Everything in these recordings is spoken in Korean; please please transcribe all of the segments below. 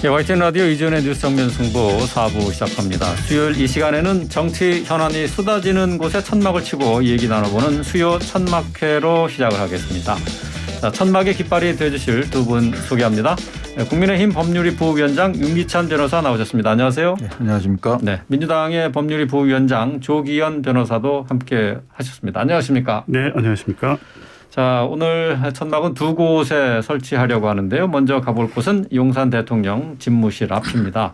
네, YTN 라디오 이전의 뉴스 정면 승부 4부 시작합니다. 수요일 이 시간에는 정치 현안이 쏟아지는 곳에 천막을 치고 얘기 나눠보는 수요 천막회로 시작을 하겠습니다. 자, 천막의 깃발이 되어주실 두 분 소개합니다. 네, 국민의힘 법률위 부위원장 윤기찬 변호사 나오셨습니다. 안녕하세요. 네, 안녕하십니까. 네, 민주당의 법률위 부위원장 조기현 변호사도 함께 하셨습니다. 안녕하십니까. 네, 안녕하십니까. 자, 오늘 천막은 두 곳에 설치하려고 하는데요. 먼저 가볼 곳은 용산 대통령 집무실 앞입니다.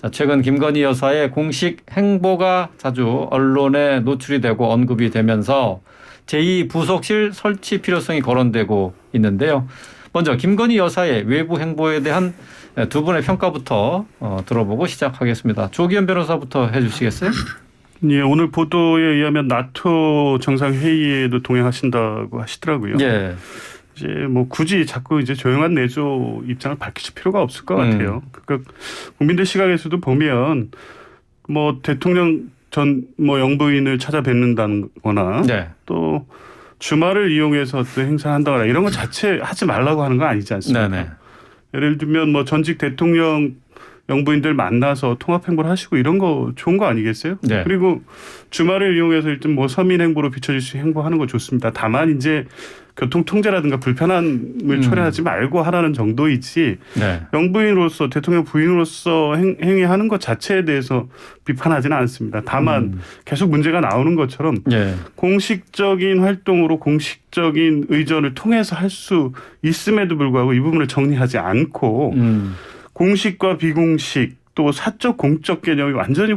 자, 최근 김건희 여사의 공식 행보가 자주 언론에 노출이 되고 언급이 되면서 제2부속실 설치 필요성이 거론되고 있는데요. 먼저 김건희 여사의 외부 행보에 대한 두 분의 평가부터 들어보고 시작하겠습니다. 조기현 변호사부터 해 주시겠어요? 예, 오늘 보도에 의하면 나토 정상회의에도 동행하신다고 하시더라고요. 예. 이제 뭐 굳이 자꾸 이제 조용한 내조 입장을 밝히실 필요가 없을 것 같아요. 그러니까 국민들 시각에서도 보면 뭐 대통령 전 뭐 영부인을 찾아뵙는다거나 네. 또 주말을 이용해서 또 행사한다거나 이런 것 자체 하지 말라고 하는 건 아니지 않습니까? 네네. 예를 들면 뭐 전직 대통령 영부인들 만나서 통합 행보를 하시고 이런 거 좋은 거 아니겠어요? 네. 그리고 주말을 이용해서 일단 뭐 서민 행보로 비춰질 수 행보하는 거 좋습니다. 다만 이제 교통 통제라든가 불편함을 초래하지 말고 하라는 정도이지 네. 영부인으로서 대통령 부인으로서 행위하는 것 자체에 대해서 비판하지는 않습니다. 다만 계속 문제가 나오는 것처럼 예. 공식적인 활동으로 공식적인 의전을 통해서 할 수 있음에도 불구하고 이 부분을 정리하지 않고 공식과 비공식 또 사적 공적 개념이 완전히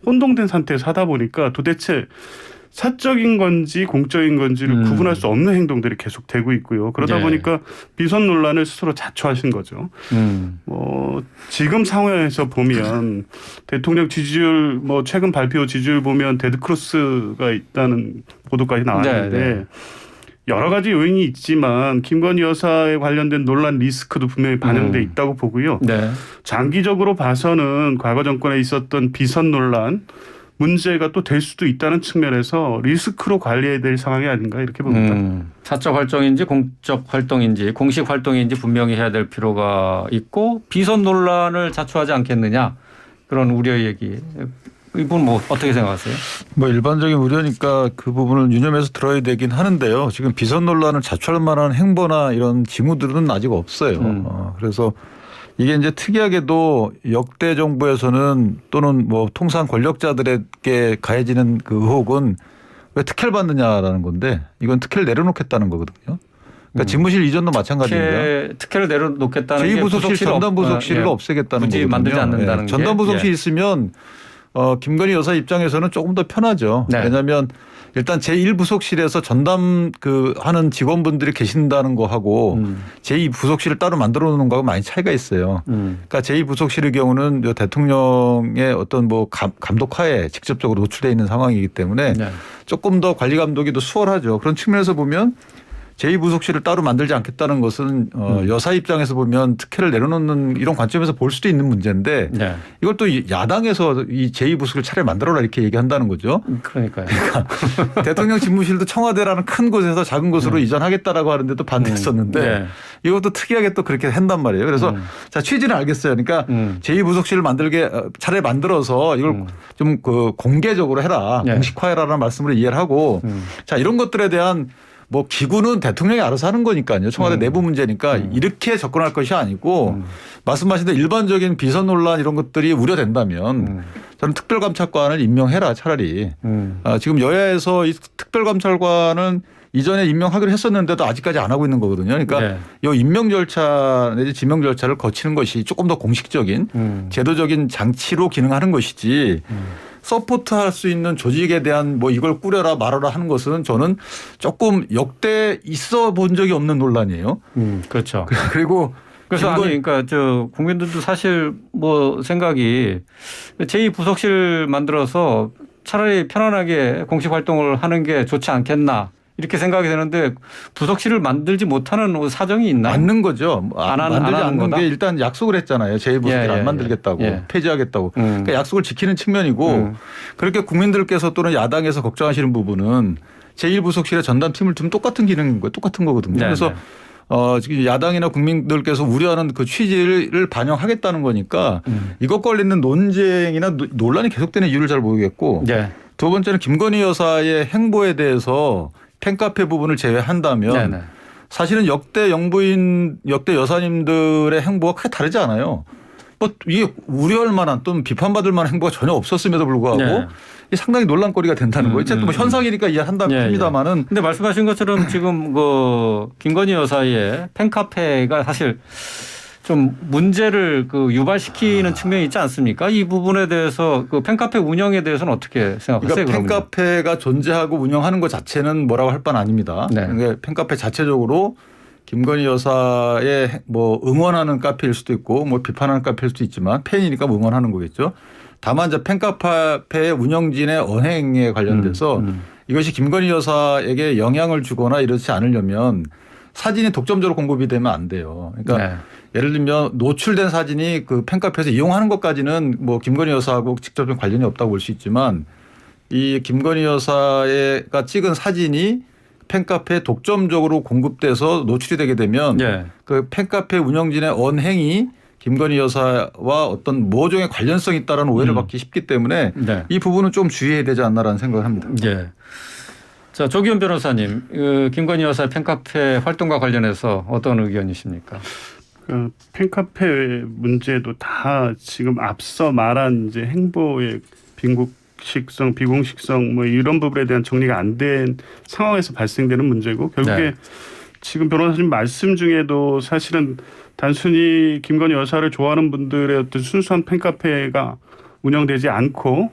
혼동된 상태에서 하다 보니까 도대체 사적인 건지 공적인 건지를 구분할 수 없는 행동들이 계속 되고 있고요. 그러다 보니까 비선 논란을 스스로 자초하신 거죠. 뭐 지금 상황에서 보면 대통령 지지율 뭐 최근 발표 지지율 보면 데드크로스가 있다는 보도까지 나왔는데 네. 여러 가지 요인이 있지만 김건희 여사에 관련된 논란 리스크도 분명히 반영돼 있다고 보고요. 네. 장기적으로 봐서는 과거 정권에 있었던 비선 논란 문제가 또 될 수도 있다는 측면에서 리스크로 관리해야 될 상황이 아닌가 이렇게 봅니다. 사적 활동인지 공적 활동인지 공식 활동인지 분명히 해야 될 필요가 있고 비선 논란을 자초하지 않겠느냐 그런 우려 얘기. 이분 뭐 어떻게 생각하세요? 뭐 일반적인 우려니까 그 부분을 유념해서 들어야 되긴 하는데요. 지금 비선 논란을 자초할 만한 행보나 이런 징후들은 아직 없어요. 그래서 이게 이제 특이하게도 역대 정부에서는 또는 뭐 통상 권력자들에게 가해지는 그 의혹은 왜 특혜를 받느냐라는 건데 이건 특혜를 내려놓겠다는 거거든요. 그러니까 집무실 이전도 마찬가지입니다. 특혜를 내려놓겠다는 게 제2부속실 전담부속실을 없애겠다는 굳이 거거든요. 만들지 않는다는 게. 전담부속실 있으면 김건희 여사 입장에서는 조금 더 편하죠. 네. 왜냐하면 일단 제1부속실에서 전담 하는 직원분들이 계신다는 거하고 제2부속실을 따로 만들어 놓는 거하고 많이 차이가 있어요. 그러니까 제2부속실의 경우는 대통령의 어떤 뭐 감독하에 직접적으로 노출되어 있는 상황이기 때문에 네. 조금 더 관리 감독이 더 수월하죠. 그런 측면에서 보면 제2부속실을 따로 만들지 않겠다는 것은 여사 입장에서 보면 특혜를 내려놓는 이런 관점에서 볼 수도 있는 문제인데 네. 이걸 또 야당에서 이 제2부속실 차라리 만들어라 이렇게 얘기한다는 거죠. 그러니까요. 대통령 집무실도 청와대라는 큰 곳에서 작은 곳으로 이전하겠다라고 하는데도 반대했었는데 네. 이것도 특이하게 또 그렇게 한단 말이에요. 그래서 자 취지는 알겠어요. 그러니까 제2부속실을 만들게 차라리 만들어서 이걸 좀 그 공개적으로 해라. 네. 공식화해라라는 말씀으로 이해를 하고 자 이런 것들에 대한 뭐 기구는 대통령이 알아서 하는 거니까요. 청와대 내부 문제니까 이렇게 접근할 것이 아니고 말씀하신 대로 일반적인 비선 논란 이런 것들이 우려된다면 저는 특별감찰관을 임명해라 차라리. 지금 여야에서 이 특별감찰관은 이전에 임명하기로 했었는데도 아직까지 안 하고 있는 거거든요. 그러니까 네. 이 임명 절차 내지 지명 절차를 거치는 것이 조금 더 공식적인 제도적인 장치로 기능하는 것이지 서포트할 수 있는 조직에 대한 뭐 이걸 꾸려라 말아라 하는 것은 저는 조금 역대 있어 본 적이 없는 논란이에요. 그렇죠. 그리고 그래서 아니 그러니까 저 국민들도 사실 뭐 생각이 제2부속실 만들어서 차라리 편안하게 공식 활동을 하는 게 좋지 않겠나. 이렇게 생각이 되는데 부속실을 만들지 못하는 사정이 있나요? 맞는 거죠. 만들지 않는 거다? 게 일단 약속을 했잖아요. 제2부속실 안 만들겠다고 폐지하겠다고. 그러니까 약속을 지키는 측면이고 그렇게 국민들께서 또는 야당에서 걱정하시는 부분은 제1부속실에 전담팀을 두면 똑같은 기능인 거예요. 똑같은 거거든요. 네네. 그래서 지금 야당이나 국민들께서 우려하는 그 취지를 반영하겠다는 거니까 이것 관련된 논쟁이나 논란이 계속되는 이유를 잘 모르겠고 네. 두 번째는 김건희 여사의 행보에 대해서 팬카페 부분을 제외한다면 네네. 사실은 역대 영부인, 역대 여사님들의 행보가 크게 다르지 않아요. 뭐 이게 우려할 만한 또는 비판받을 만한 행보가 전혀 없었음에도 불구하고 네. 이게 상당히 논란거리가 된다는 거예요. 어쨌든 뭐 현상이니까 이해한답니다만은. 근데 말씀하신 것처럼 지금 그 김건희 여사의 팬카페가 사실 좀 문제를 그 유발시키는 측면이 있지 않습니까? 이 부분에 대해서 그 팬카페 운영에 대해서는 어떻게 생각하세요? 그러니까 팬카페가 존재하고 운영하는 것 자체는 뭐라고 할 바는 아닙니다. 네. 그러니까 팬카페 자체적으로 김건희 여사의 뭐 응원하는 카페일 수도 있고 뭐 비판하는 카페일 수도 있지만 팬이니까 뭐 응원하는 거겠죠. 다만 이제 팬카페 운영진의 언행에 관련돼서 이것이 김건희 여사에게 영향을 주거나 이렇지 않으려면 사진이 독점적으로 공급이 되면 안 돼요. 그러니까 네. 예를 들면 노출된 사진이 그 팬카페에서 이용하는 것까지는 뭐 김건희 여사하고 직접적인 관련이 없다고 볼 수 있지만 이 김건희 여사가 찍은 사진이 팬카페에 독점적으로 공급돼서 노출이 되게 되면 네. 그 팬카페 운영진의 언행이 김건희 여사와 어떤 모종의 관련성이 있다라는 오해를 받기 쉽기 때문에 네. 이 부분은 좀 주의해야 되지 않나라는 생각을 합니다. 예. 자, 조기현 변호사님, 그 김건희 여사의 팬카페 활동과 관련해서 어떤 의견이십니까? 그 팬카페 문제도 다 지금 앞서 말한 이제 행보의 빈국식성, 비공식성 뭐 이런 부분에 대한 정리가 안 된 상황에서 발생되는 문제고 결국에 네. 지금 변호사님 말씀 중에도 사실은 단순히 김건희 여사를 좋아하는 분들의 어떤 순수한 팬카페가 운영되지 않고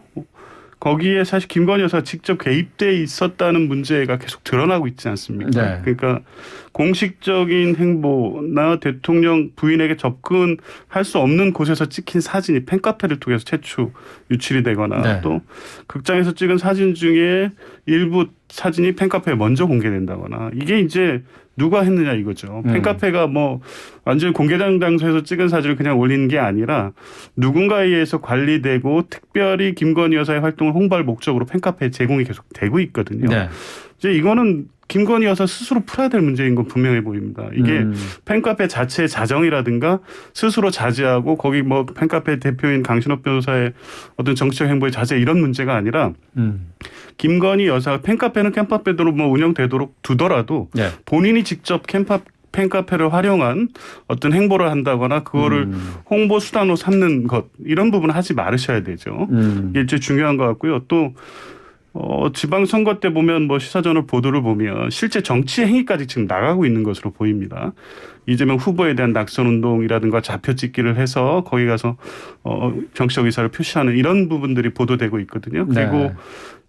거기에 사실 김건희 여사가 직접 개입돼 있었다는 문제가 계속 드러나고 있지 않습니까? 네. 그러니까 공식적인 행보나 대통령 부인에게 접근할 수 없는 곳에서 찍힌 사진이 팬카페를 통해서 최초 유출이 되거나 네. 또 극장에서 찍은 사진 중에 일부 사진이 팬카페에 먼저 공개된다거나 이게 이제 누가 했느냐 이거죠. 팬카페가 뭐 완전히 공개된 장소에서 찍은 사진을 그냥 올리는 게 아니라 누군가에 의해서 관리되고 특별히 김건희 여사의 활동을 홍보할 목적으로 팬카페에 제공이 계속 되고 있거든요. 네. 이제 이거는 김건희 여사 스스로 풀어야 될 문제인 건 분명해 보입니다. 이게 팬카페 자체의 자정이라든가 스스로 자제하고 거기 뭐 팬카페 대표인 강신업 변호사의 어떤 정치적 행보의 자제 이런 문제가 아니라 김건희 여사 팬카페는 캔카페대로 뭐 운영되도록 두더라도 네. 본인이 직접 팬카페를 활용한 어떤 행보를 한다거나 그거를 홍보 수단으로 삼는 것 이런 부분은 하지 말으셔야 되죠. 이게 제일 중요한 것 같고요. 또 지방선거 때 보면 뭐 시사저널 보도를 보면 실제 정치 행위까지 지금 나가고 있는 것으로 보입니다. 이재명 후보에 대한 낙선운동이라든가 좌표 찍기를 해서 거기 가서 정치적 의사를 표시하는 이런 부분들이 보도되고 있거든요. 그리고 네.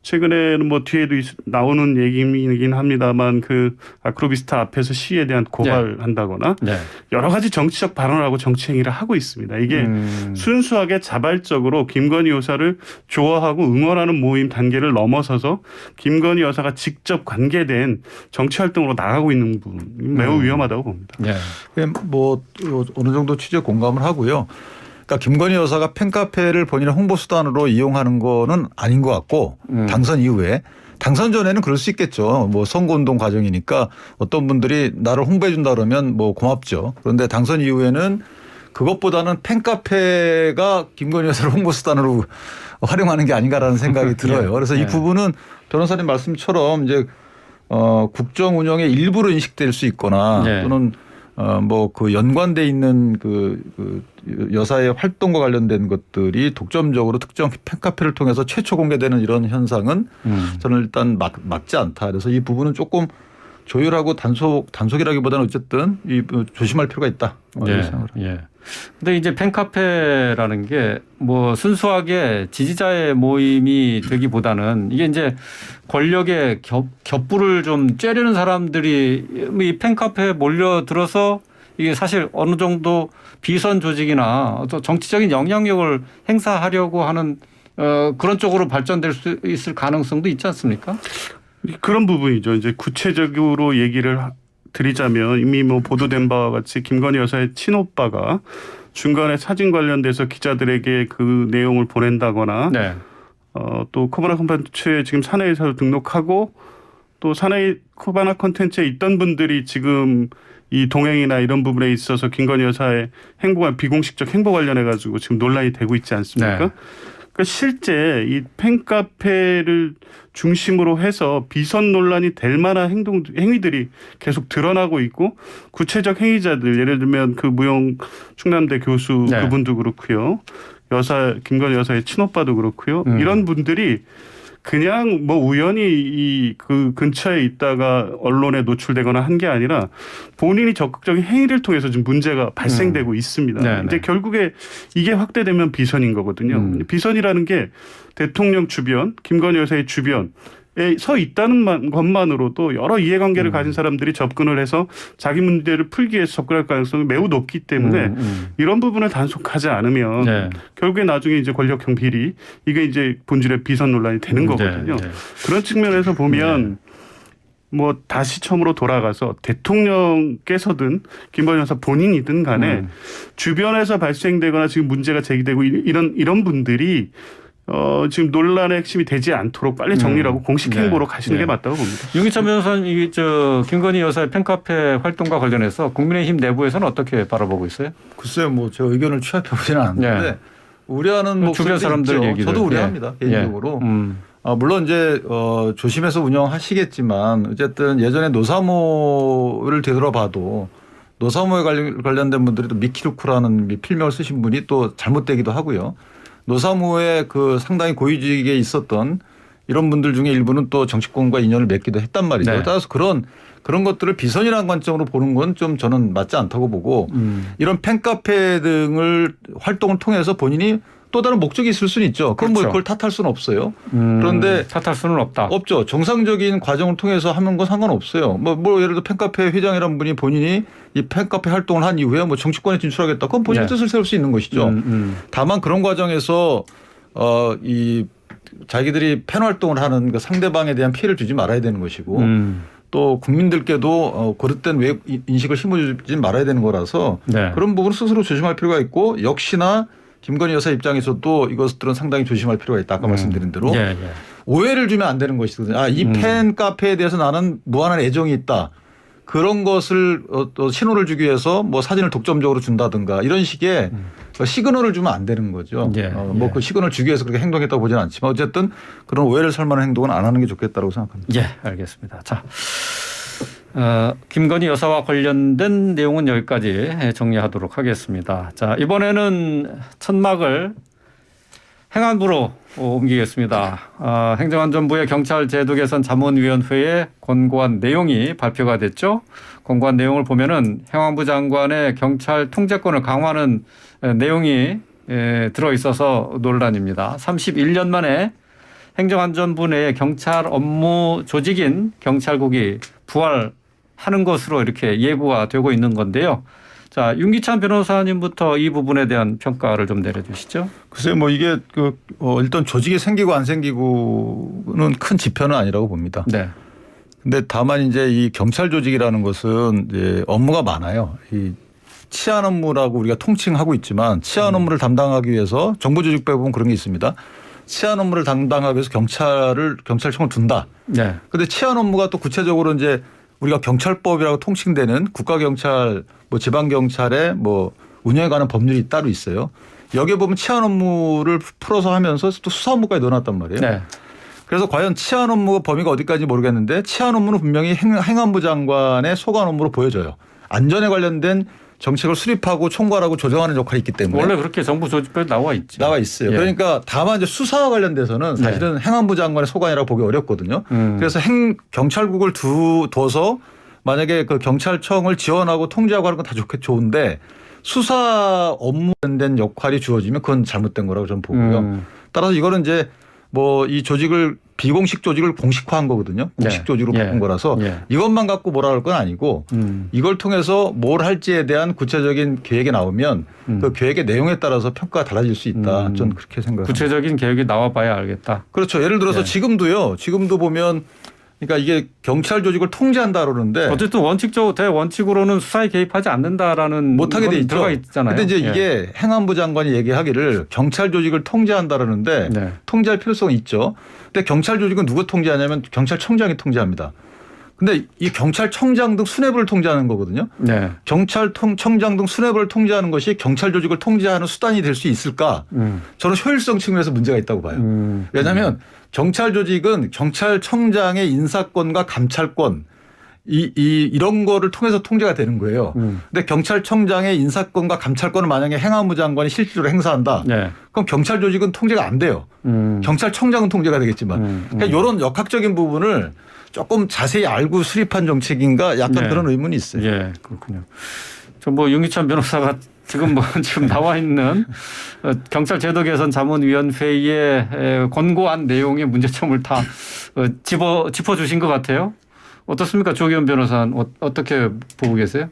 최근에는 뭐 뒤에도 나오는 얘기이긴 합니다만 그 아크로비스타 앞에서 시위에 대한 고발한다거나 네. 여러 가지 정치적 발언을 하고 정치 행위를 하고 있습니다. 이게 순수하게 자발적으로 김건희 여사를 좋아하고 응원하는 모임 단계를 넘어서서 김건희 여사가 직접 관계된 정치 활동으로 나가고 있는 부분 매우 위험하다고 봅니다. 네. 뭐 어느 정도 취지에 공감을 하고요. 그러니까 김건희 여사가 팬카페를 본인의 홍보 수단으로 이용하는 거는 아닌 것 같고 당선 이후에 당선 전에는 그럴 수 있겠죠. 뭐 선거운동 과정이니까 어떤 분들이 나를 홍보해 준다 그러면 뭐 고맙죠. 그런데 당선 이후에는 그것보다는 팬카페가 김건희 여사를 홍보 수단으로 활용하는 게 아닌가라는 생각이 들어요. 그래서 이 부분은 변호사님 말씀처럼 이제 국정 운영의 일부로 인식될 수 있거나 또는 뭐 그 연관돼 있는 그 여사의 활동과 관련된 것들이 독점적으로 특정 팬카페를 통해서 최초 공개되는 이런 현상은 저는 일단 맞지 않다. 그래서 이 부분은 조금 조율하고 단속이라기보다는 어쨌든 조심할 필요가 있다. 네. 예. 근데 이제 팬카페라는 게 뭐 순수하게 지지자의 모임이 되기보다는 이게 이제 권력의 겹불을 좀 쬐려는 사람들이 이 팬카페에 몰려들어서 이게 사실 어느 정도 비선 조직이나 또 정치적인 영향력을 행사하려고 하는 그런 쪽으로 발전될 수 있을 가능성도 있지 않습니까? 그런 부분이죠. 이제 구체적으로 얘기를 드리자면 이미 뭐 보도된 바와 같이 김건희 여사의 친오빠가 중간에 사진 관련돼서 기자들에게 그 내용을 보낸다거나 네. 또 코바나 콘텐츠에 지금 사내에서 등록하고 또 사나이 코바나 콘텐츠에 있던 분들이 지금 이 동행이나 이런 부분에 있어서 김건희 여사의 행보가 비공식적 행보 관련해 가지고 지금 논란이 되고 있지 않습니까? 네. 그러니까 실제 이 팬카페를 중심으로 해서 비선 논란이 될 만한 행위들이 계속 드러나고 있고 구체적 행위자들 예를 들면 그 무용 충남대 교수 네. 그분도 그렇고요. 김건희 여사의 친오빠도 그렇고요. 이런 분들이 그냥 뭐 우연히 이 그 근처에 있다가 언론에 노출되거나 한 게 아니라 본인이 적극적인 행위를 통해서 지금 문제가 발생되고 있습니다. 네, 이제 네. 결국에 이게 확대되면 비선인 거거든요. 비선이라는 게 대통령 주변, 김건희 여사의 주변에 서 있다는 것만으로도 여러 이해관계를 가진 사람들이 접근을 해서 자기 문제를 풀기 위해서 접근할 가능성이 매우 높기 때문에 이런 부분을 단속하지 않으면 네. 결국에 나중에 이제 권력형 비리 이게 이제 본질의 비선 논란이 되는 거거든요. 네. 그런 측면에서 보면 뭐 다시 처음으로 돌아가서 대통령께서든 김건희 여사 본인이든 간에 주변에서 발생되거나 지금 문제가 제기되고 이런 분들이 지금 논란의 핵심이 되지 않도록 빨리 정리를 하고 공식 행보로 가시는 게 맞다고 봅니다. 윤기찬 변호사님, 김건희 여사의 팬카페 활동과 관련해서 국민의힘 내부에서는 어떻게 바라보고 있어요? 글쎄요, 뭐 제 의견을 취합해 보지는 않는데 네. 우려하는 목소리도 주변 사람들 있죠. 얘기들. 저도 우려합니다. 예. 개인적으로. 물론 이제 조심해서 운영하시겠지만 어쨌든 예전에 노사모를 되돌아봐도 노사모에 관련된 분들이 또 미키루크라는 필명을 쓰신 분이 또 잘못되기도 하고요. 노사모에 그 상당히 고위직에 있었던 이런 분들 중에 일부는 또 정치권과 인연을 맺기도 했단 말이죠. 네. 따라서 그런 것들을 비선이라는 관점으로 보는 건 좀 저는 맞지 않다고 보고 이런 팬카페 등을 활동을 통해서 본인이 또 다른 목적이 있을 수는 있죠. 그건 뭐 그렇죠. 그걸 탓할 수는 없어요. 그런데 탓할 수는 없다. 없죠. 정상적인 과정을 통해서 하는 건 상관없어요. 뭐 예를 들어 팬카페 회장이라는 분이 본인이 이 팬카페 활동을 한 이후에 뭐 정치권에 진출하겠다. 그건 본인의 네. 뜻을 세울 수 있는 것이죠. 다만 그런 과정에서 이 자기들이 팬 활동을 하는 그 상대방에 대한 피해를 주지 말아야 되는 것이고 또 국민들께도 고릇된 인식을 심어주지 말아야 되는 거라서 네. 그런 부분을 스스로 조심할 필요가 있고 역시나 김건희 여사 입장에서도 이것들은 상당히 조심할 필요가 있다. 아까 말씀드린 대로 예. 오해를 주면 안 되는 것이거든요. 이 팬 카페에 대해서 나는 무한한 애정이 있다. 그런 것을 또 신호를 주기 위해서 뭐 사진을 독점적으로 준다든가 이런 식의 시그널을 주면 안 되는 거죠. 예. 뭐 그 시그널을 주기 위해서 그렇게 행동했다고 보지는 않지만 어쨌든 그런 오해를 살 만한 행동은 안 하는 게 좋겠다고 생각합니다. 예, 알겠습니다. 자, 김건희 여사와 관련된 내용은 여기까지 정리하도록 하겠습니다. 자, 이번에는 천막을 행안부로 옮기겠습니다. 행정안전부의 경찰 제도 개선 자문위원회의 권고안 내용이 발표가 됐죠. 권고안 내용을 보면은 행안부 장관의 경찰 통제권을 강화하는 내용이 들어 있어서 논란입니다. 31년 만에 행정안전부 내에 경찰 업무 조직인 경찰국이 부활하는 것으로 이렇게 예고가 되고 있는 건데요. 자, 윤기찬 변호사님부터 이 부분에 대한 평가를 좀 내려주시죠. 글쎄요, 뭐 이게 일단 조직이 생기고 안 생기고는 큰 지표는 아니라고 봅니다. 네. 근데 다만 이제 이 경찰 조직이라는 것은 이제 업무가 많아요. 이 치안 업무라고 우리가 통칭하고 있지만 치안 업무를 담당하기 위해서 정부 조직부에 보면 그런 게 있습니다. 치안 업무를 담당하기 위해서 경찰청을 둔다. 네. 근데 치안 업무가 또 구체적으로 이제 우리가 경찰법이라고 통칭되는 국가경찰, 뭐 지방경찰의 뭐 운영에 관한 법률이 따로 있어요. 여기에 보면 치안 업무를 풀어서 하면서 또 수사 업무까지 넣어놨단 말이에요. 네. 그래서 과연 치안 업무 범위가 어디까지 모르겠는데 치안 업무는 분명히 행안부 장관의 소관 업무로 보여져요. 안전에 관련된 정책을 수립하고 총괄하고 조정하는 역할이 있기 때문에 원래 그렇게 정부 조직표에 나와 있죠. 나와 있어요. 예. 그러니까 다만 이제 수사와 관련돼서는 사실은 행안부 장관의 소관이라고 보기 어렵거든요. 그래서 경찰국을 둬서 만약에 그 경찰청을 지원하고 통제하고 하는 건 다 좋은데 수사 업무 관련된 역할이 주어지면 그건 잘못된 거라고 저는 보고요. 따라서 이거는 이제 뭐 이 조직을 비공식 조직을 공식화한 거거든요. 공식 조직으로 바꾼 거라서 이것만 갖고 뭐라 할 건 아니고 이걸 통해서 뭘 할지에 대한 구체적인 계획이 나오면 그 계획의 내용에 따라서 평가가 달라질 수 있다. 저는 그렇게 생각합니다. 구체적인 계획이 나와봐야 알겠다. 그렇죠. 예를 들어서 지금도 보면 그러니까 이게 경찰 조직을 통제한다 그러는데 어쨌든 원칙적으로 대원칙으로는 수사에 개입하지 않는다라는 못하게 돼 있죠. 들어가 있잖아요. 근데 이제 이게 행안부 장관이 얘기하기를 경찰 조직을 통제한다 그러는데 통제할 필요성이 있죠. 근데 경찰 조직은 누가 통제하냐면 경찰청장이 통제합니다. 근데 이 경찰청장 등 수뇌부를 통제하는 거거든요. 네. 경찰청장 등 수뇌부를 통제하는 것이 경찰 조직을 통제하는 수단이 될 수 있을까? 저는 효율성 측면에서 문제가 있다고 봐요. 왜냐하면 경찰 조직은 경찰청장의 인사권과 감찰권 이런 거를 통해서 통제가 되는 거예요. 근데 경찰청장의 인사권과 감찰권을 만약에 행안부 장관이 실질적으로 행사한다. 네. 그럼 경찰 조직은 통제가 안 돼요. 경찰청장은 통제가 되겠지만. 그러니까 이런 역학적인 부분을 조금 자세히 알고 수립한 정책인가 약간 네. 그런 의문이 있어요. 예, 그렇군요. 윤기찬 변호사가 지금 지금 나와 있는 경찰 제도 개선 자문위원회의 권고안 내용의 문제점을 다 짚어주신 것 같아요. 어떻습니까? 조기현 변호사는 어떻게 보고 계세요?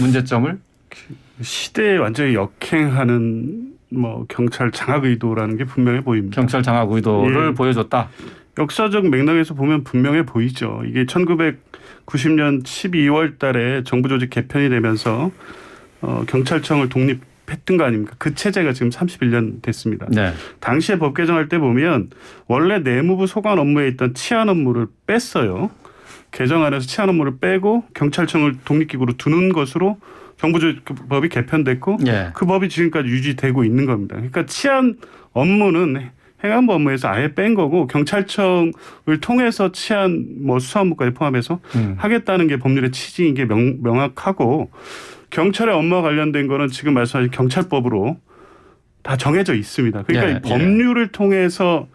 문제점을? 시대에 완전히 역행하는 뭐 경찰 장악 의도라는 게 분명해 보입니다. 경찰 장악 의도를 예. 보여줬다. 역사적 맥락에서 보면 분명해 보이죠. 이게 1990년 12월 달에 정부 조직 개편이 되면서 경찰청을 독립했던 거 아닙니까? 그 체제가 지금 31년 됐습니다. 네. 당시에 법 개정할 때 보면 원래 내무부 소관 업무에 있던 치안 업무를 뺐어요. 개정안에서 치안 업무를 빼고 경찰청을 독립기구로 두는 것으로 정부조직법이 개편됐고 예. 그 법이 지금까지 유지되고 있는 겁니다. 그러니까 치안 업무는 행안부 업무에서 아예 뺀 거고 경찰청을 통해서 치안 뭐 수사 업무까지 포함해서 하겠다는 게 법률의 취지인 게 명확하고 경찰의 업무와 관련된 거는 지금 말씀하신 경찰법으로 다 정해져 있습니다. 그러니까 예, 이 법률을 통해서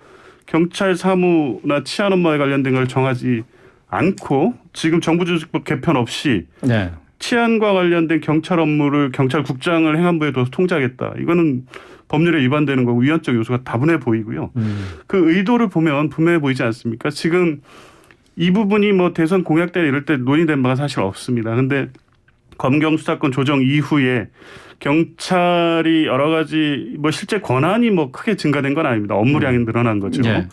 경찰 사무나 치안 업무에 관련된 걸 정하지 않고 지금 정부조직법 개편 없이 네. 치안과 관련된 경찰 업무를 경찰국장을 행안부에 둬서 통제하겠다. 이거는 법률에 위반되는 거고 위헌적 요소가 다분해 보이고요. 그 의도를 보면 분명해 보이지 않습니까? 지금 이 부분이 뭐 대선 공약 때 이럴 때 논의된 바가 사실 없습니다. 그런데 검경 수사권 조정 이후에 경찰이 여러 가지 뭐 실제 권한이 뭐 크게 증가된 건 아닙니다. 업무량이 늘어난 거죠. 예.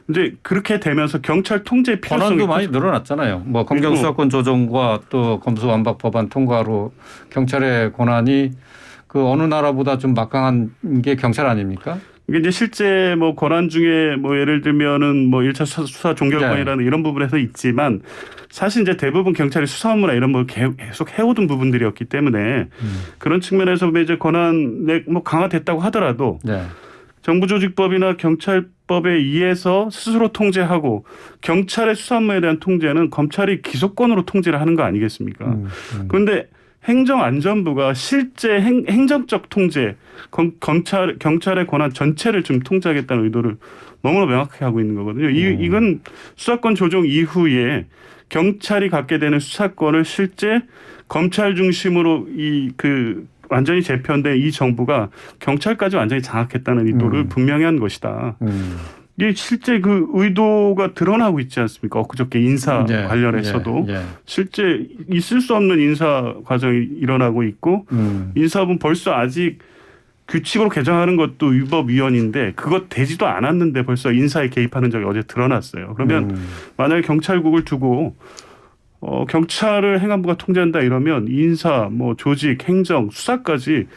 이제 그렇게 되면서 경찰 통제 필요성이 권한도 많이 늘어났잖아요. 뭐 검경 수사권 조정과 또 검수완박 법안 통과로 경찰의 권한이 그 어느 나라보다 좀 막강한 게 경찰 아닙니까? 이게 이제 실제 뭐 권한 중에 뭐 예를 들면은 뭐 1차 수사 종결권이라는 이런 부분에서 있지만 사실 이제 대부분 경찰이 수사 업무나 이런 걸 계속 해오던 부분들이었기 때문에 그런 측면에서 이제 권한이 뭐 강화됐다고 하더라도 네. 정부조직법이나 경찰법에 의해서 스스로 통제하고 경찰의 수사 업무에 대한 통제는 검찰이 기소권으로 통제를 하는 거 아니겠습니까? 그런데 행정안전부가 실제 행정적 통제, 경찰의 권한 전체를 좀 통제하겠다는 의도를 너무나 명확하게 하고 있는 거거든요. 이건 수사권 조정 이후에 경찰이 갖게 되는 수사권을 실제 검찰 중심으로 완전히 재편된 이 정부가 경찰까지 완전히 장악했다는 의도를 분명히 한 것이다. 이게 실제 그 의도가 드러나고 있지 않습니까? 엊그저께 인사 관련해서도 실제 있을 수 없는 인사 과정이 일어나고 있고 인사부는 벌써 아직 규칙으로 개정하는 것도 위법위헌인데 그것 되지도 않았는데 벌써 인사에 개입하는 적이 어제 드러났어요. 그러면 만약에 경찰국을 두고 경찰을 행안부가 통제한다 이러면 인사, 뭐 조직, 행정, 수사까지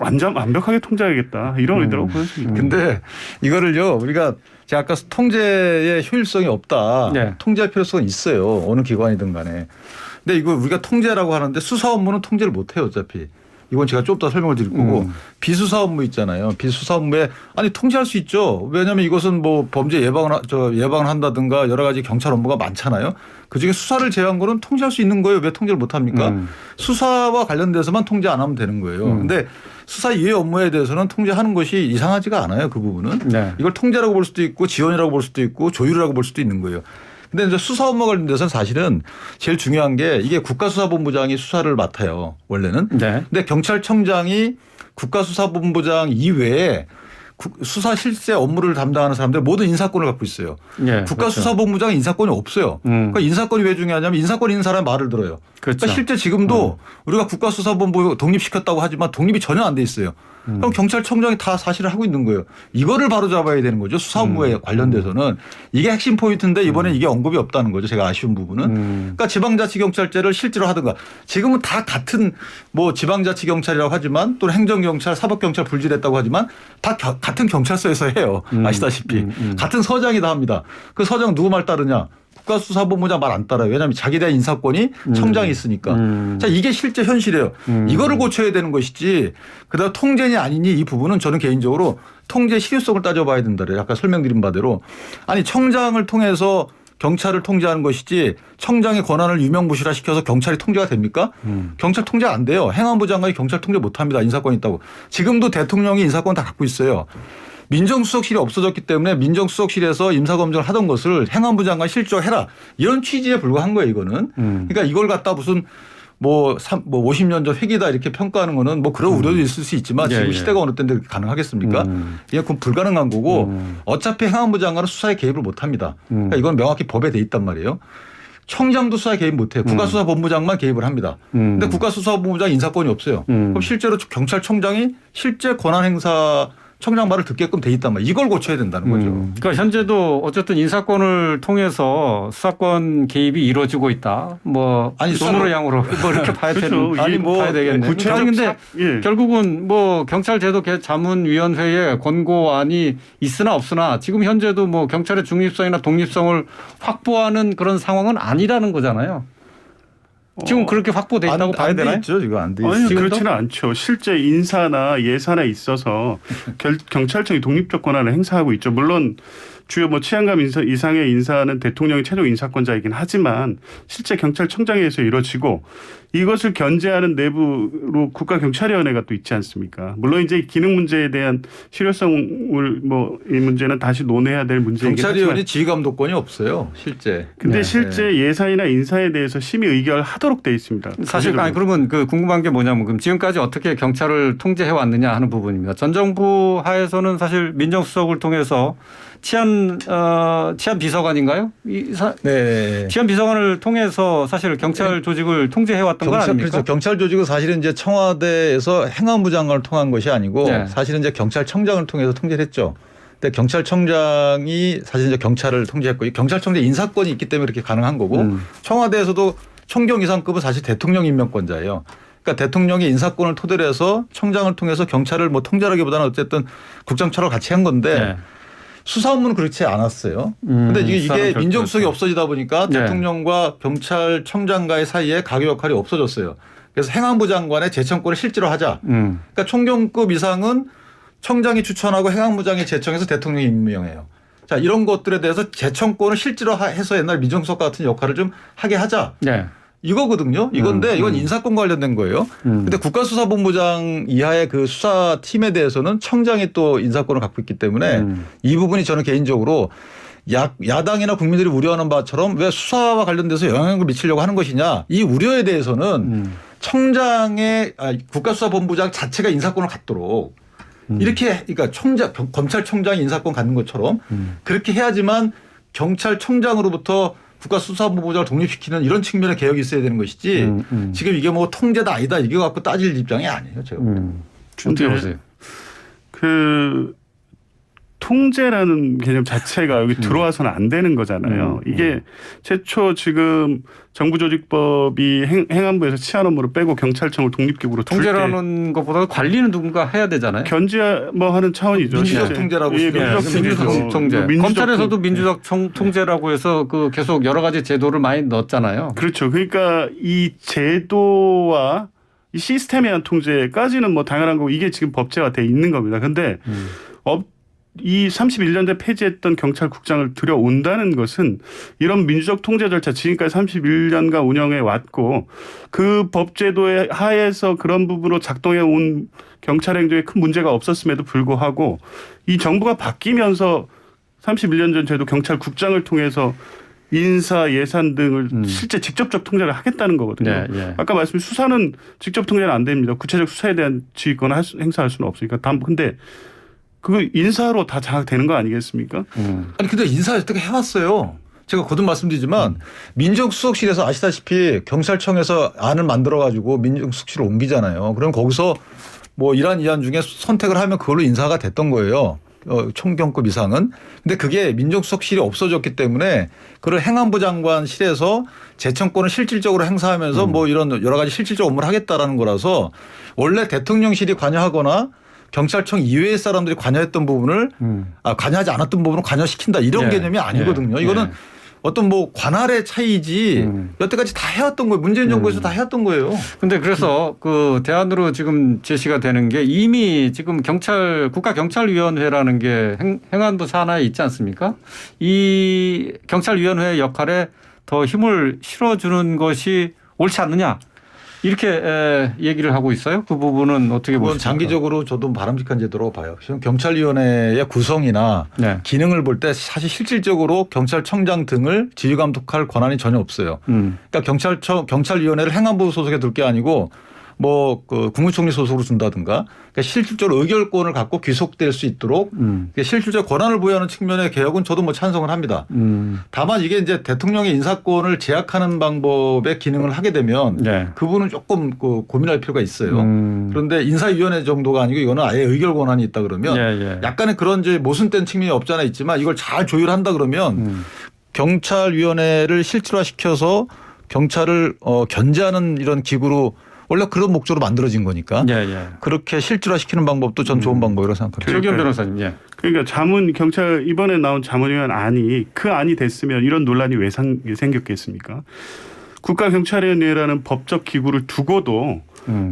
완벽하게 통제하겠다 이런 의도라고 보여집니다. 근데 이거를요 우리가 제가 아까 통제의 효율성이 없다. 네. 통제할 필요성은 있어요. 어느 기관이든 간에. 근데 이거 우리가 통제라고 하는데 수사 업무는 통제를 못 해요 어차피. 이건 제가 좀 더 설명을 드릴 거고 비수사 업무 있잖아요. 비수사 업무에 아니 통제할 수 있죠. 왜냐하면 이것은 뭐 범죄 예방을 한다든가 여러 가지 경찰 업무가 많잖아요. 그중에 수사를 제외한 거는 통제할 수 있는 거예요. 왜 통제를 못 합니까? 수사와 관련돼서만 통제 안 하면 되는 거예요. 근데 수사 이외 업무에 대해서는 통제하는 것이 이상하지가 않아요. 그 부분은. 네. 이걸 통제라고 볼 수도 있고 지원이라고 볼 수도 있고 조율이라고 볼 수도 있는 거예요. 근데 이제 수사 업무 관련돼서는 사실은 제일 중요한 게 이게 국가수사본부장이 수사를 맡아요. 원래는. 네. 근데 경찰청장이 국가수사본부장 이외에 수사 실세 업무를 담당하는 사람들 모든 인사권을 갖고 있어요. 예, 국가수사본부장은 인사권이 없어요. 그러니까 인사권이 왜 중요하냐면 인사권이 있는 사람의 말을 들어요. 그렇죠. 그러니까 실제 지금도 우리가 국가수사본부 독립시켰다고 하지만 독립이 전혀 안 돼 있어요. 그럼 경찰청장이 다 사실을 하고 있는 거예요. 이거를 바로 잡아야 되는 거죠. 수사 업무에 관련돼서는. 이게 핵심 포인트인데 이번에 이게 언급이 없다는 거죠. 제가 아쉬운 부분은. 그러니까 지방자치경찰제를 실제로 하든가. 지금은 다 같은 뭐 지방자치경찰이라고 하지만 또 행정경찰, 사법경찰 분리됐다고 하지만 다 같은 경찰서에서 해요. 아시다시피. 같은 서장이 다 합니다. 그 서장 누구 말 따르냐. 국가수사본부장 말 안 따라요. 왜냐하면 자기에 대한 인사권이 청장이 있으니까. 자, 이게 실제 현실이에요. 이거를 고쳐야 되는 것이지. 그다음 통제니 아니니 이 부분은 저는 개인적으로 통제 실효성을 따져봐야 된다래요. 아까 설명드린 바대로. 아니 청장을 통해서 경찰을 통제하는 것이지 청장의 권한을 유명무실화 시켜서 경찰이 통제가 됩니까? 경찰 통제가 안 돼요. 행안부 장관이 경찰 통제 못합니다. 인사권이 있다고. 지금도 대통령이 인사권 다 갖고 있어요. 민정수석실이 없어졌기 때문에 민정수석실에서 임사검증을 하던 것을 행안부 장관 실조해라. 이런 취지에 불과한 거예요. 이거는. 그러니까 이걸 갖다 무슨 뭐 50년 전 회기다 이렇게 평가하는 거는 뭐 그런 우려도 있을 수 있지만 지금 시대가 어느 때인데 가능하겠습니까? 이게 그건 불가능한 거고 어차피 행안부 장관은 수사에 개입을 못 합니다. 그러니까 이건 명확히 법에 돼 있단 말이에요. 청장도 수사에 개입 못 해요. 국가수사본부장만 개입을 합니다. 근데 국가수사본부장 인사권이 없어요. 그럼 실제로 경찰청장이 실제 권한 행사 청장 말을 듣게끔 돼 있단 말이에요. 이걸 고쳐야 된다는 거죠. 그러니까 현재도 어쨌든 인사권을 통해서 수사권 개입이 이루어지고 있다. 뭐 아니, 돈으로 양으로 뭐 이렇게 봐야 그렇죠. 되는 아니, 뭐 봐야 되겠네. 구체적 근데 예. 결국은 뭐 경찰제도 자문위원회에 권고안이 있으나 없으나 지금 현재도 뭐 경찰의 중립성이나 독립성을 확보하는 그런 상황은 아니라는 거잖아요. 지금 그렇게 확보돼 있다고 봐야 안 돼 되나요? 있죠. 지금 안 돼 있어요. 아니 지금도? 그렇지는 않죠. 실제 인사나 예산에 있어서 경찰청이 독립적 권한을 행사하고 있죠. 물론 주요 뭐 치안감 이상의 인사는 대통령이 최종 인사권자이긴 하지만 실제 경찰청장에서 이루어지고 이것을 견제하는 내부로 국가경찰위원회가 또 있지 않습니까? 물론 이제 기능 문제에 대한 실효성을 뭐 이 문제는 다시 논해야 될 문제이긴 경찰위원회 하지만 지휘감독권이 없어요. 실제. 근데 네. 실제 예산이나 인사에 대해서 심의 의결하도록 돼 있습니다. 사실 아니 그러면 그 궁금한 게 뭐냐면 그럼 지금까지 어떻게 경찰을 통제해 왔느냐 하는 부분입니다. 전 정부 하에서는 사실 민정수석을 통해서 치안 비서관인가요? 네. 치안 비서관을 통해서 사실 경찰 조직을 통제해 왔던 건 아닙니까? 그렇죠. 경찰 조직은 사실은 이제 청와대에서 행안부 장관을 통한 것이 아니고 네. 사실은 이제 경찰청장을 통해서 통제를 했죠. 근데 경찰청장이 사실 이제 경찰을 통제했고 경찰청장 인사권이 있기 때문에 이렇게 가능한 거고 청와대에서도 총경 이상급은 사실 대통령 임명권자예요. 그러니까 대통령이 인사권을 토대로 해서 청장을 통해서 경찰을 뭐 통제하기보다는 어쨌든 국정처럼 같이 한 건데 네. 수사 업무는 그렇지 않았어요. 근데 이게 민정수석이 없어지다 보니까 네. 대통령과 경찰청장과의 사이에 가교 역할이 없어졌어요. 그래서 행안부 장관의 제청권을 실제로 하자. 그러니까 총경급 이상은 청장이 추천하고 행안부장이 제청해서 대통령이 임명해요. 자, 이런 것들에 대해서 제청권을 실제로 해서 옛날 민정수석 같은 역할을 좀 하게 하자. 네. 이거거든요. 이건데 이건 인사권 관련된 거예요. 근데 국가수사본부장 이하의 그 수사팀에 대해서는 청장이 또 인사권을 갖고 있기 때문에 이 부분이 저는 개인적으로 야당이나 국민들이 우려하는 바처럼 왜 수사와 관련돼서 영향을 미치려고 하는 것이냐. 이 우려에 대해서는 청장의 국가수사본부장 자체가 인사권을 갖도록 이렇게 그러니까 검찰청장이 인사권 갖는 것처럼 그렇게 해야지만 경찰청장으로부터 국가수사본부장을 독립시키는 이런 측면의 개혁이 있어야 되는 것이지 지금 이게 뭐 통제다 아니다 이게 갖고 따질 입장이 아니에요. 제가. 어떻게 보세요? 그 통제라는 개념 자체가 여기 들어와서는 안 되는 거잖아요. 이게 최초 지금 정부조직법이 행안부에서 치안 업무를 빼고 경찰청을 독립기구로 줄 때 통제라는 것보다 관리는 누군가 해야 되잖아요. 견제 뭐 하는 차원이죠. 민주적 실제. 통제라고 예, 쓰죠. 민주적 통제. 민주적 검찰에서도 통제. 민주적 통제라고 해서 그 계속 여러 가지 제도를 많이 넣었잖아요. 그렇죠. 그러니까 이 제도와 이 시스템에 대한 통제까지는 뭐 당연한 거고 이게 지금 법제화돼 있는 겁니다. 근데 이 31년대 폐지했던 경찰국장을 들여온다는 것은 이런 민주적 통제 절차 지금까지 31년간 운영해 왔고 그 법제도의 하에서 그런 부분으로 작동해 온 경찰 행정에 큰 문제가 없었음에도 불구하고 이 정부가 바뀌면서 31년 전 제도 경찰국장을 통해서 인사 예산 등을 실제 직접적 통제를 하겠다는 거거든요. 네, 네. 아까 말씀드린 수사는 직접 통제는 안 됩니다. 구체적 수사에 대한 지휘권을 행사할 수는 없으니까. 근데 그거 인사로 다 장악되는 거 아니겠습니까? 아니 근데 인사 어떻게 해왔어요. 제가 거듭 말씀드리지만 민정수석실에서 아시다시피 경찰청에서 안을 만들어 가지고 민정수석실을 옮기잖아요. 그럼 거기서 뭐 이란 중에 선택을 하면 그걸로 인사가 됐던 거예요. 총경급 이상은. 근데 그게 민정수석실이 없어졌기 때문에 그걸 행안부 장관실에서 제청권을 실질적으로 행사하면서 뭐 이런 여러 가지 실질적 업무를 하겠다라는 거라서 원래 대통령실이 관여하거나 경찰청 이외의 사람들이 관여했던 부분을 관여하지 않았던 부분을 관여시킨다 이런 개념이 아니거든요. 이거는 어떤 뭐 관할의 차이지 여태까지 다 해왔던 거예요. 문재인 정부에서 다 해왔던 거예요. 근데 그래서 그 대안으로 지금 제시가 되는 게 이미 지금 국가경찰위원회라는 게 행안부 산하에 있지 않습니까? 이 경찰위원회의 역할에 더 힘을 실어주는 것이 옳지 않느냐. 이렇게 얘기를 하고 있어요. 그 부분은 어떻게 그건 보십니까? 장기적으로 저도 바람직한 제도라고 봐요. 지금 경찰위원회의 구성이나 네. 기능을 볼 때 사실 실질적으로 경찰청장 등을 지휘감독할 권한이 전혀 없어요. 그러니까 경찰위원회를 행안부 소속에 둘 게 아니고 뭐 그 국무총리 소속으로 준다든가 그러니까 실질적으로 의결권을 갖고 귀속될 수 있도록 실질적 권한을 부여하는 측면의 개혁은 저도 뭐 찬성을 합니다. 다만 이게 이제 대통령의 인사권을 제약하는 방법의 기능을 하게 되면 네. 그 부분은 조금 고민할 필요가 있어요. 그런데 인사위원회 정도가 아니고 이거는 아예 의결 권한이 있다 그러면 약간의 그런 이제 모순된 측면이 없지 않아 있지만 이걸 잘 조율한다 그러면 경찰위원회를 실질화시켜서 경찰을 견제하는 이런 기구로 원래 그런 목적으로 만들어진 거니까 그렇게 실질화시키는 방법도 전 좋은 방법이라고 생각합니다. 조기현 변호사님. 예. 그러니까 경찰 이번에 나온 자문위원 안이 그 안이 됐으면 이런 논란이 왜 생겼겠습니까? 국가경찰위원회라는 법적 기구를 두고도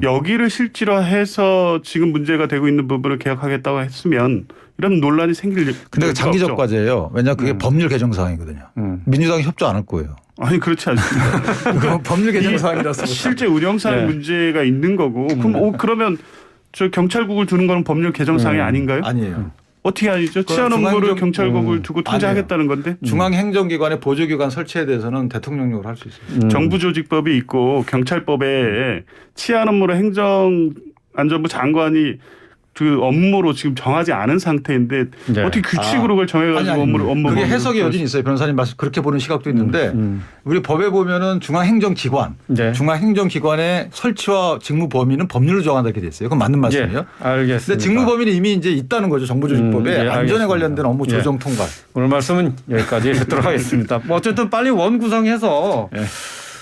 여기를 실질화해서 지금 문제가 되고 있는 부분을 개혁하겠다고 했으면 이런 논란이 생길 근데 장기적 과제예요. 왜냐 그게 법률 개정 사항이거든요. 민주당이 협조 안 할 거예요. 아니 그렇지 않습니다. 그건 법률 개정 사항이라서 실제 운영상 문제가 있는 거고 그러면 저 경찰국을 두는 건 법률 개정 사항이 아닌가요? 아니에요. 어떻게 아니죠? 치안 업무를 경찰국을 두고 통제하겠다는 건데. 중앙행정기관의 보조기관 설치에 대해서는 대통령령으로 할 수 있어요. 정부조직법이 있고 경찰법에 치안 업무를 행정안전부 장관이 그 업무로 지금 정하지 않은 상태인데 어떻게 규칙으로 그걸 정해가지고 업무 그게 해석의 여진이 있어요. 변호사님 말씀 그렇게 보는 시각도 있는데 우리 법에 보면은 중앙행정기관, 중앙행정기관의 설치와 직무 범위는 법률로 정한다 이렇게 돼 있어요. 그건 맞는 말씀이에요. 알겠습니다. 근데 직무 범위는 이미 이제 있다는 거죠. 정부조직법에 안전에 관련된 업무 조정 통과. 오늘 말씀은 여기까지 듣도록 하겠습니다. 뭐 어쨌든 빨리 원 구성해서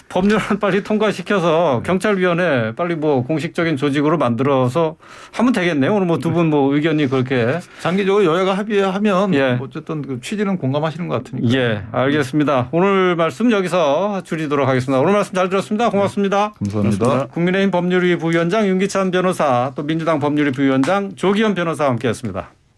법률안 빨리 통과시켜서 경찰위원회 빨리 뭐 공식적인 조직으로 만들어서 하면 되겠네요. 오늘 뭐 두 분 뭐 의견이 그렇게 장기적으로 여야가 합의하면 어쨌든 그 취지는 공감하시는 것 같으니까. 예, 알겠습니다. 오늘 말씀 여기서 줄이도록 하겠습니다. 오늘 말씀 잘 들었습니다. 고맙습니다. 감사합니다. 국민의힘 법률위 부위원장 윤기찬 변호사 또 민주당 법률위 부위원장 조기현 변호사와 함께했습니다.